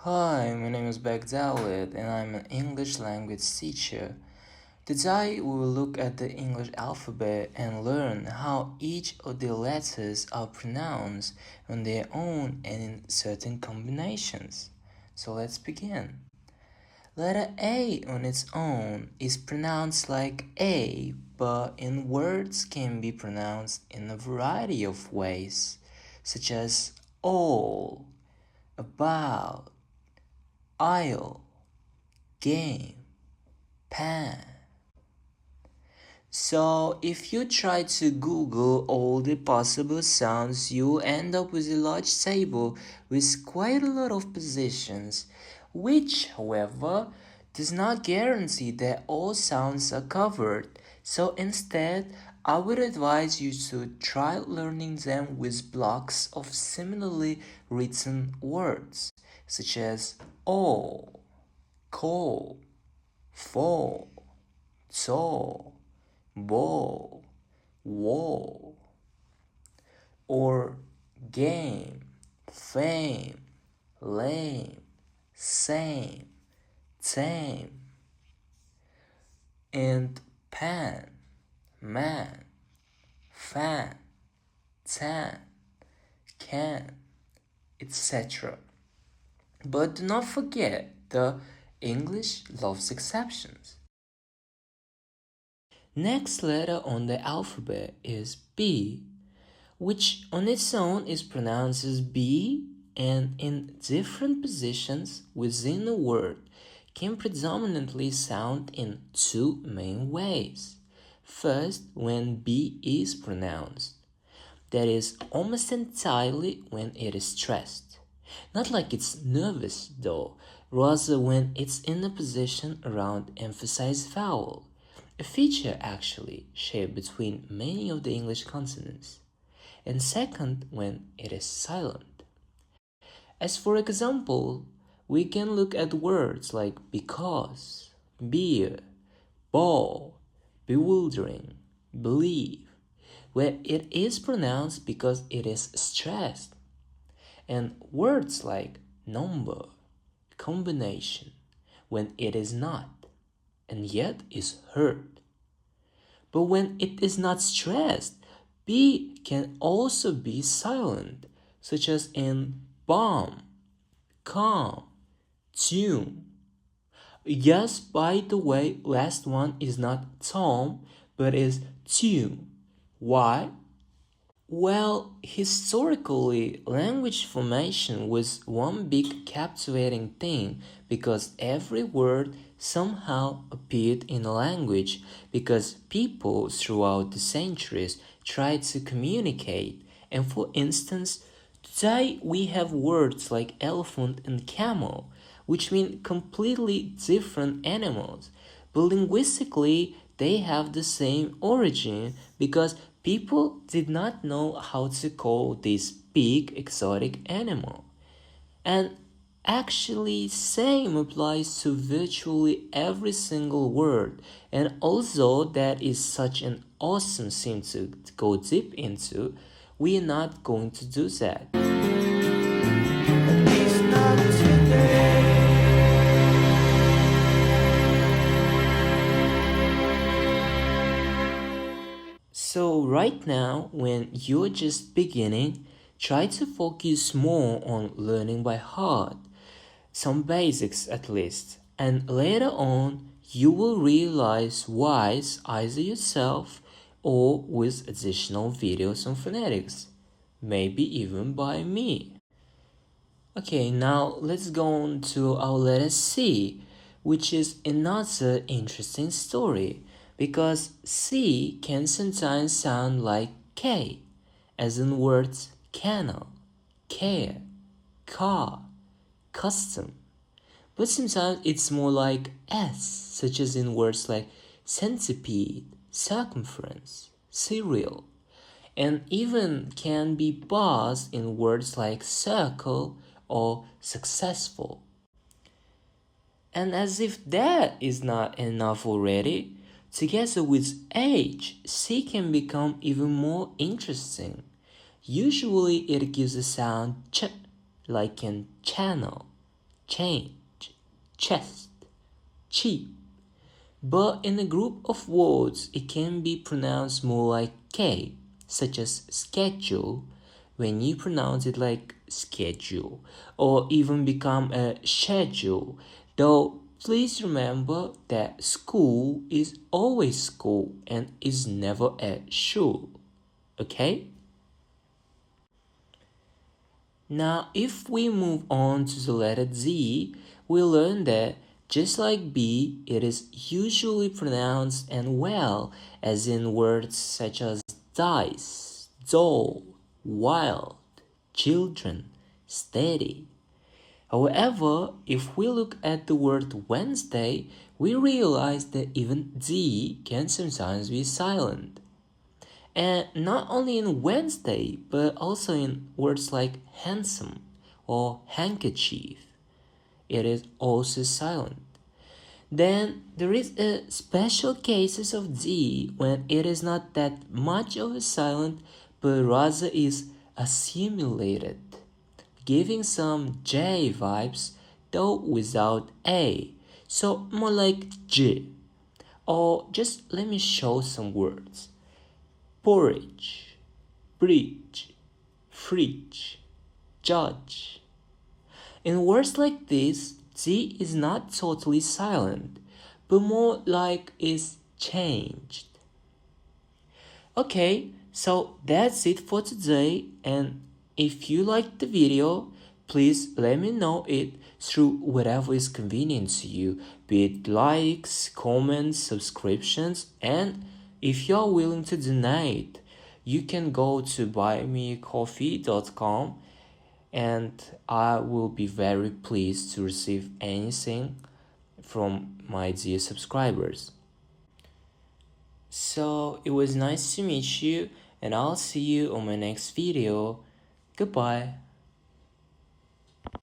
Hi, my name is Bakdaulet and I'm an English language teacher. Today we will look at the English alphabet and learn how each of the letters are pronounced on their own and in certain combinations. So let's begin. Letter A on its own is pronounced like A, but in words can be pronounced in a variety of ways, such as all, about, aisle, game, pan. So if you try to Google all the possible sounds, you end up with a large table with quite a lot of positions, which, however, does not guarantee that all sounds are covered. So instead, I would advise you to try learning them with blocks of similarly written words, such as all, call, fall, saw, ball, wall, or game, fame, lame, same, tame, and pan, man, fan, tan, can, etc. But do not forget the English loves exceptions. Next letter on the alphabet is B, which on its own is pronounced as B and in different positions within a word can predominantly sound in two main ways. First, when B is pronounced, that is almost entirely when it is stressed. Not like it's nervous though, rather when it's in a position around emphasized vowel, a feature actually shared between many of the English consonants, and second when it is silent. As for example, we can look at words like because, beer, ball, bewildering, believe, where it is pronounced because it is stressed, and words like number, combination, when it is not, and yet is heard. But when it is not stressed, B can also be silent, such as in bomb, calm, tune. Yes, by the way, last one is not Tom, but is tune. Why? Well, historically, language formation was one big captivating thing because every word somehow appeared in a language because people throughout the centuries tried to communicate. And for instance, today we have words like elephant and camel, which mean completely different animals, but linguistically they have the same origin because people did not know how to call this big exotic animal. And actually same applies to virtually every single word. And although that is such an awesome thing to go deep into, we are not going to do that. At least not today. So, right now, when you're just beginning, try to focus more on learning by heart, some basics at least, and later on, you will realize why either yourself or with additional videos on phonetics, maybe even by me. Okay, now let's go on to our letter C, which is another interesting story because C can sometimes sound like K, as in words canal, care, car, custom. But sometimes it's more like S, such as in words like centipede, circumference, cereal, and even can be bars in words like circle or successful. And as if that is not enough already, together with age, C can become even more interesting. Usually it gives a sound ch, like in channel, change, chest, cheap. But in a group of words, it can be pronounced more like K, such as schedule, when you pronounce it like schedule, or even become a schedule. Though, please remember that school is always school and is never a shul. Okay? Now, if we move on to the letter Z, we learn that just like B, it is usually pronounced and well, as in words such as dice, doll, wild, children, steady. However, if we look at the word Wednesday, we realize that even Z can sometimes be silent. And not only in Wednesday, but also in words like handsome or handkerchief. It is also silent. Then there is a special cases of Z when it is not that much of a silent, but rather is assimilated, giving some J vibes though without A. So more like J. Or just let me show some words. Porridge, bridge, fridge, judge. In words like this, Z is not totally silent, but more like is changed. Okay, so that's it for today, and if you liked the video, please let me know it through whatever is convenient to you, be it likes, comments, subscriptions, and if you're willing to donate, you can go to buymeacoffee.com and I will be very pleased to receive anything from my dear subscribers. So it was nice to meet you, and I'll see you on my next video. Goodbye.